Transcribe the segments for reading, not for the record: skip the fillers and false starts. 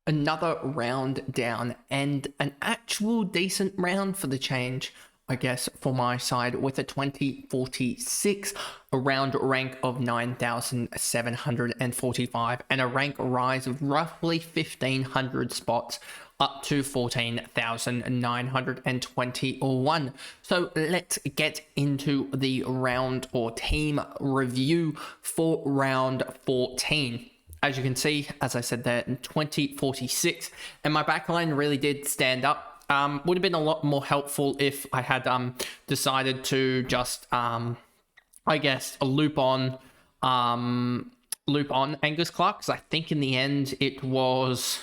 Another round down and an actual decent round for the change, I guess, for my side with a 2046, a round rank of 9,745 and a rank rise of roughly 1,500 spots up to 14,921. So let's get into the round or team review for round 14. As you can see, as I said there, in 2046, and my backline really did stand up. Would have been a lot more helpful if I had decided to just, I guess, loop on Angus Clark, because I think in the end it was.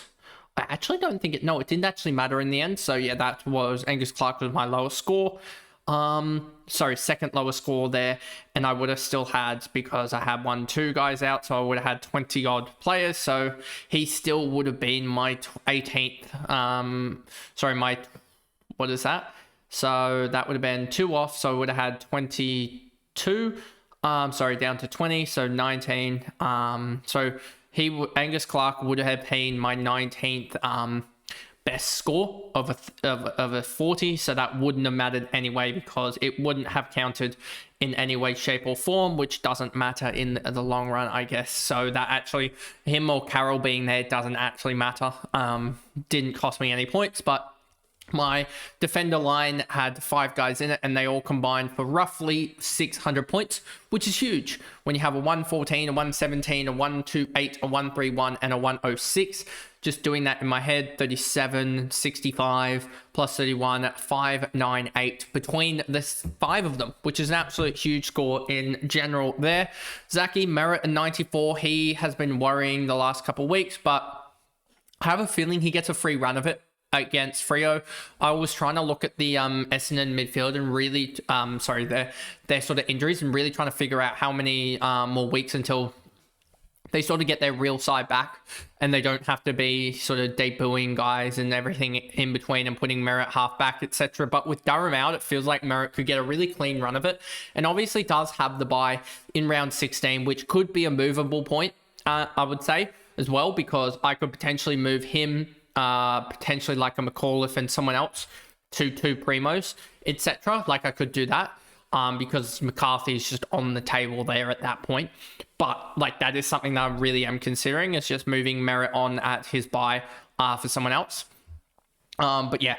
I actually don't think it. No, it didn't actually matter in the end. So yeah, that was Angus Clark was my lowest score. Sorry, second lowest score there, and I would have still had, because I had 2 guys out, so I would have had 20 odd players, so he still would have been my 18th, what is that? So that would have been 2 off, so I would have had 22, down to 20, so 19, so Angus Clark would have been my 19th, best score of a 40, so that wouldn't have mattered anyway, because it wouldn't have counted in any way, shape or form, which doesn't matter in the long run, I guess. So that actually, him or Carroll being there doesn't actually matter. Didn't cost me any points, but my defender line had 5 guys in it, and they all combined for roughly 600 points, which is huge. When you have a 114, a 117, a 128, a 131, and a 106, just doing that in my head, 37, 65, plus 31, 598 between the 5 of them, which is an absolute huge score in general there. Zachy Merritt at 94, he has been worrying the last couple of weeks, but I have a feeling he gets a free run of it against Freo. I was trying to look at the Essendon midfield and really, their sort of injuries, and really trying to figure out how many more weeks until they sort of get their real side back, and they don't have to be sort of debuting guys and everything in between and putting Merritt half back, etc. But with Durham out, it feels like Merritt could get a really clean run of it, and obviously does have the bye in round 16, which could be a movable point, I would say, as well, because I could potentially move him, potentially like a McAuliffe and someone else to 2 primos, etc. Like I could do that, because McCarthy is just on the table there at that point. But like that is something that I really am considering. It's just moving Merritt on at his bye for someone else. But yeah,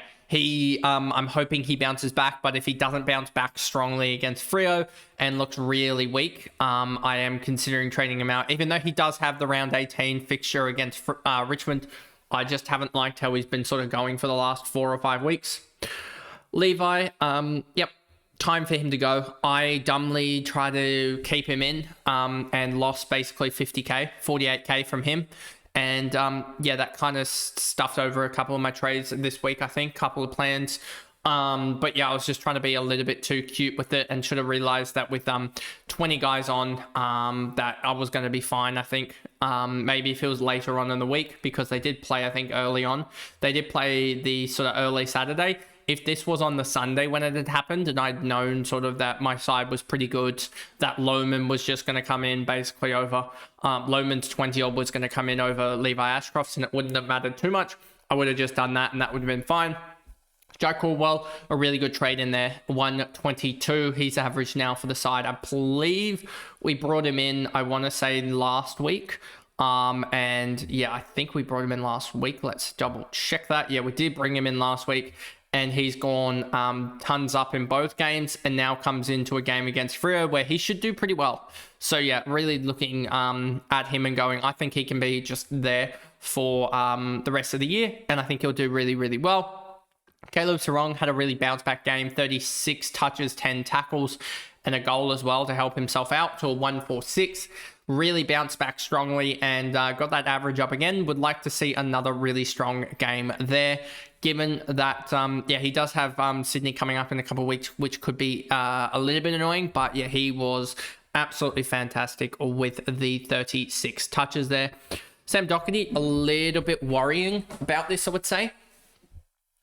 I'm hoping he bounces back. But if he doesn't bounce back strongly against Freo and looks really weak, I am considering trading him out. Even though he does have the round 18 fixture against Richmond, I just haven't liked how he's been sort of going for the last 4 or 5 weeks. Levi, yep. Time for him to go. I dumbly tried to keep him in and lost basically 50k, 48k from him. And yeah, that kind of stuffed over a couple of my trades this week, I think, couple of plans. But yeah, I was just trying to be a little bit too cute with it, and should have realized that with 20 guys on, that I was going to be fine, I think. Maybe if it was later on in the week, because they did play, I think, early on. They did play the sort of early Saturday. If this was on the Sunday when it had happened, and I'd known sort of that my side was pretty good, that Lohman was just going to come in basically over, Lohman's 20 odd was going to come in over Levi Ashcroft's, and it wouldn't have mattered too much. I would have just done that, and that would have been fine. Jack Caldwell, a really good trade in there, 122. He's average now for the side. I believe we brought him in, I want to say last week. And yeah, I think we brought him in last week. Let's double check that. Yeah, we did bring him in last week, and he's gone tons up in both games, and now comes into a game against Freo where he should do pretty well. So yeah, really looking at him and going, I think he can be just there for the rest of the year, and I think he'll do really, really well. Caleb Sarong had a really bounce back game, 36 touches, 10 tackles, and a goal as well to help himself out to a 146. Really bounced back strongly and got that average up again. Would like to see another really strong game there, given that, yeah, he does have Sydney coming up in a couple of weeks, which could be a little bit annoying. But yeah, he was absolutely fantastic with the 36 touches there. Sam Doherty, a little bit worrying about this, I would say,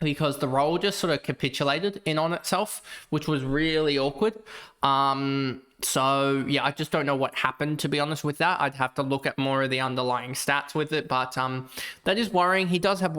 because the role just sort of capitulated in on itself, which was really awkward. So yeah, I just don't know what happened, to be honest with that. I'd have to look at more of the underlying stats with it, but that is worrying. He does have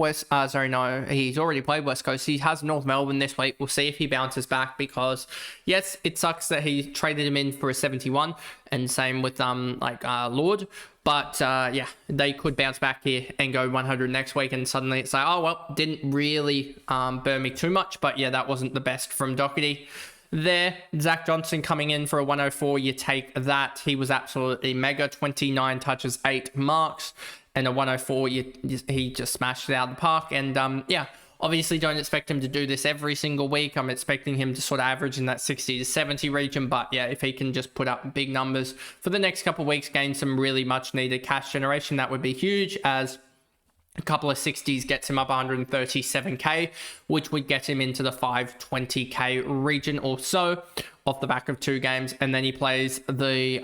he's already played West Coast. He has North Melbourne this week. We'll see if he bounces back, because yes, it sucks that he traded him in for a 71, and same with Lord. But yeah, they could bounce back here and go 100 next week, and suddenly it's like, oh well, didn't really burn me too much. But yeah, that wasn't the best from Doherty. There, Zach Johnson coming in for a 104, you take that. He was absolutely mega, 29 touches, 8 marks, and a 104, he just smashed it out of the park. And yeah, obviously don't expect him to do this every single week. I'm expecting him to sort of average in that 60 to 70 region, but yeah, if he can just put up big numbers for the next couple of weeks, gain some really much needed cash generation, that would be huge, as a couple of 60s gets him up 137k, which would get him into the 520k region or so off the back of 2 games. And then he plays the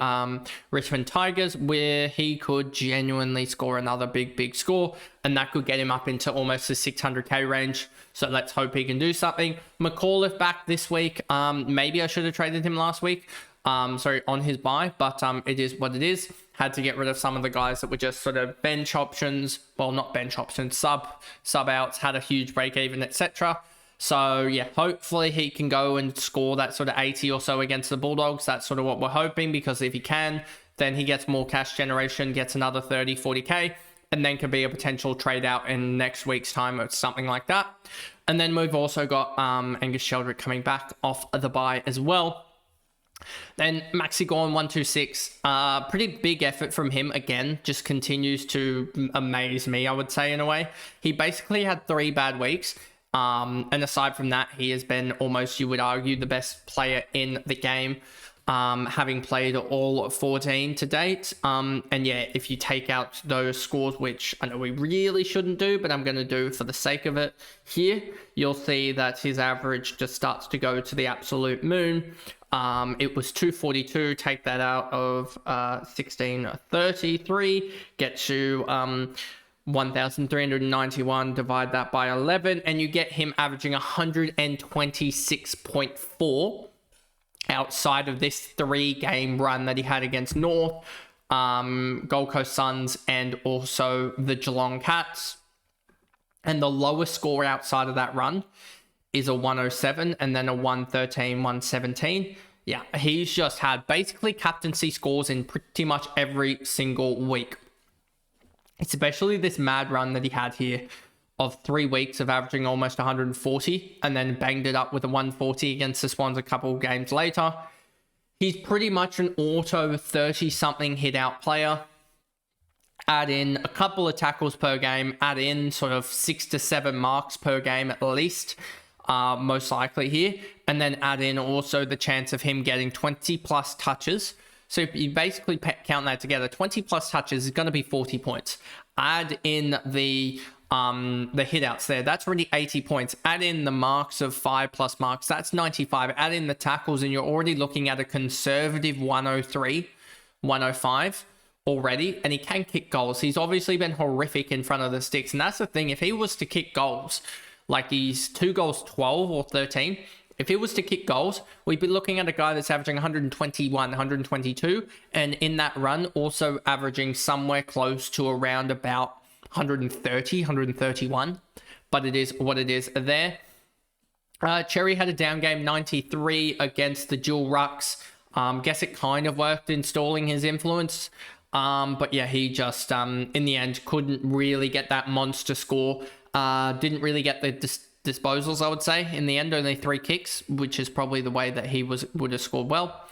Richmond Tigers, where he could genuinely score another big score, and that could get him up into almost the 600k range. So let's hope he can do something. McAuliffe back this week. Maybe I should have traded him last week. On his buy, but it is what it is. Had to get rid of some of the guys that were just sort of bench options. Well, not bench options, sub outs, had a huge break even, etc. So yeah, hopefully he can go and score that sort of 80 or so against the Bulldogs. That's sort of what we're hoping, because if he can, then he gets more cash generation, gets another 30, 40k, and then could be a potential trade out in next week's time or something like that. And then we've also got Angus Sheldrick coming back off the bye as well. Then Maxi Gawn 126, pretty big effort from him again, just continues to amaze me, I would say, in a way. He basically had 3 bad weeks, and aside from that, he has been almost, you would argue, the best player in the game, having played all 14 to date. And yeah, if you take out those scores, which I know we really shouldn't do, but I'm going to do for the sake of it here, you'll see that his average just starts to go to the absolute moon. It was 242, take that out of 1633, gets you 1,391, divide that by 11, and you get him averaging 126.4 outside of this 3-game run that he had against North, Gold Coast Suns, and also the Geelong Cats. And the lowest score outside of that run is a 107, and then a 113, 117. Yeah, he's just had basically captaincy scores in pretty much every single week. Especially this mad run that he had here of 3 weeks of averaging almost 140, and then banged it up with a 140 against the Swans a couple of games later. He's pretty much an auto 30-something hit-out player. Add in a couple of tackles per game, add in sort of 6 to 7 marks per game at least, most likely here, and then add in also the chance of him getting 20 plus touches. So if you basically count that together, 20 plus touches is going to be 40 points. Add in the hit outs there, that's already 80 points. Add in the marks of 5 plus marks, that's 95. Add in the tackles, and you're already looking at a conservative 103, 105 already. And he can kick goals. He's obviously been horrific in front of the sticks, and that's the thing. If he was to kick goals, like he's 2 goals 12 or 13, if he was to kick goals, we'd be looking at a guy that's averaging 121, 122, and in that run also averaging somewhere close to around about 130, 131. But it is what it is there. Cherry had a down game, 93 against the dual rucks. Guess it kind of worked installing his influence. But yeah, he just, in the end, couldn't really get that monster score. Didn't really get the disposals, I would say. In the end, only 3 kicks, which is probably the way that he would have scored well.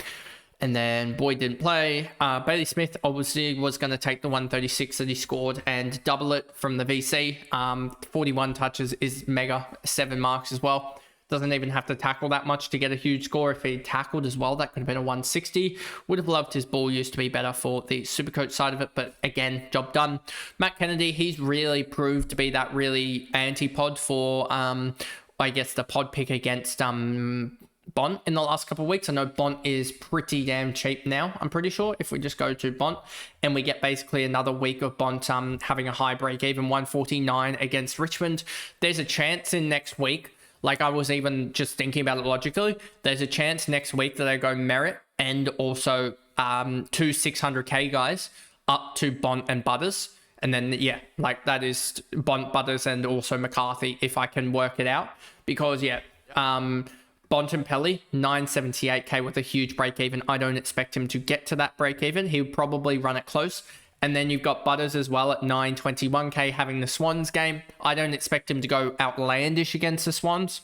And then Boyd didn't play. Bailey Smith obviously was going to take the 136 that he scored and double it from the VC. 41 touches is mega, 7 marks as well. Doesn't even have to tackle that much to get a huge score. If he tackled as well, that could have been a 160. Would have loved his ball use to be better for the Supercoach side of it, but again, job done. Matt Kennedy, he's really proved to be that really anti-pod for, I guess, the pod pick against Bont in the last couple of weeks. I know Bont is pretty damn cheap now, I'm pretty sure, if we just go to Bont, and we get basically another week of Bont having a high break, even 149 against Richmond. There's a chance in next week, like I was even just thinking about it logically, there's a chance next week that I go Merritt and also 2 600k guys up to Bont and Butters. And then, yeah, like that is Bont, Butters, and also McCarthy, if I can work it out. Because, yeah, Bontempelli, 978k with a huge break even. I don't expect him to get to that break even. He'll probably run it close. And then you've got Butters as well at 921k having the Swans game. I don't expect him to go outlandish against the Swans.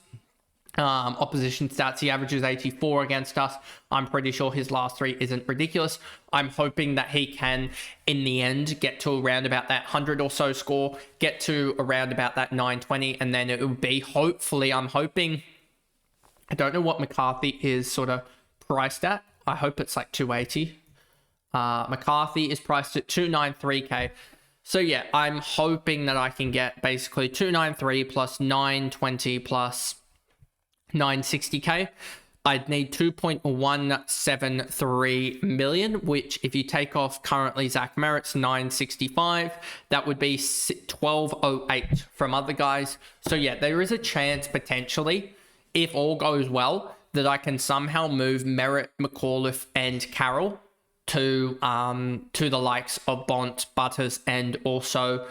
Opposition stats, he averages 84 against us. I'm pretty sure his last 3 isn't ridiculous. I'm hoping that he can, in the end, get to around about that 100 or so score, get to around about that 920, and then it will be, hopefully, I'm hoping, I don't know what McCarthy is sort of priced at. I hope it's like 280. McCarthy is priced at 293k. So yeah, I'm hoping that I can get basically 293 plus 920 plus 960k. I'd need 2.173 million, which if you take off currently Zach Merritt's 965, that would be 1208 from other guys. So yeah, there is a chance potentially, if all goes well, that I can somehow move Merritt, McAuliffe, and Carroll to the likes of Bont, Butters, and also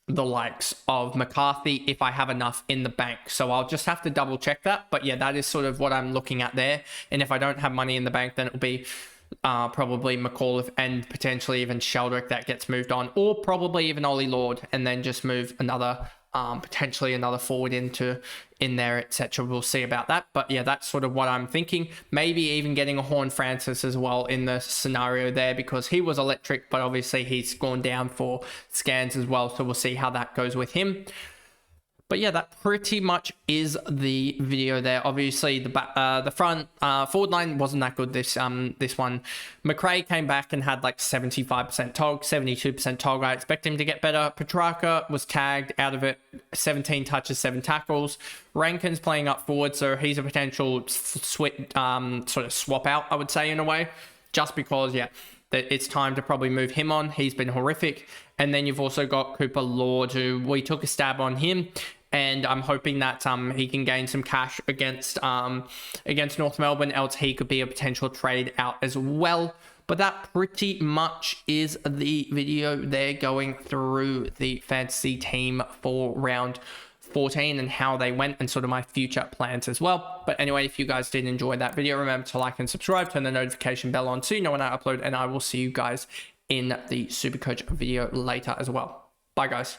the likes of McCarthy if I have enough in the bank. So I'll just have to double check that. But yeah, that is sort of what I'm looking at there. And if I don't have money in the bank, then it'll be probably McAuliffe and potentially even Sheldrick that gets moved on, or probably even Ollie Lord, and then just move another potentially another forward in there, etc. We'll see about that. But yeah, that's sort of what I'm thinking. Maybe even getting a Horne-Francis as well in the scenario there, because he was electric, but obviously he's gone down for scans as well. So we'll see how that goes with him. But yeah, that pretty much is the video there. Obviously, the front forward line wasn't that good this one. McRae came back and had like 75% tog, 72% tog. I expect him to get better. Petrarca was tagged out of it, 17 touches, 7 tackles. Rankin's playing up forward, so he's a potential sort of swap out, I would say, in a way. Just because, yeah, that it's time to probably move him on. He's been horrific. And then you've also got Cooper Lord, who we took a stab on him. And I'm hoping that he can gain some cash against North Melbourne, else he could be a potential trade out as well. But that pretty much is the video there, going through the fantasy team for round 14 and how they went, and sort of my future plans as well. But anyway, if you guys did enjoy that video, remember to like and subscribe, turn the notification bell on so you know when I upload, and I will see you guys in the Supercoach video later as well. Bye guys.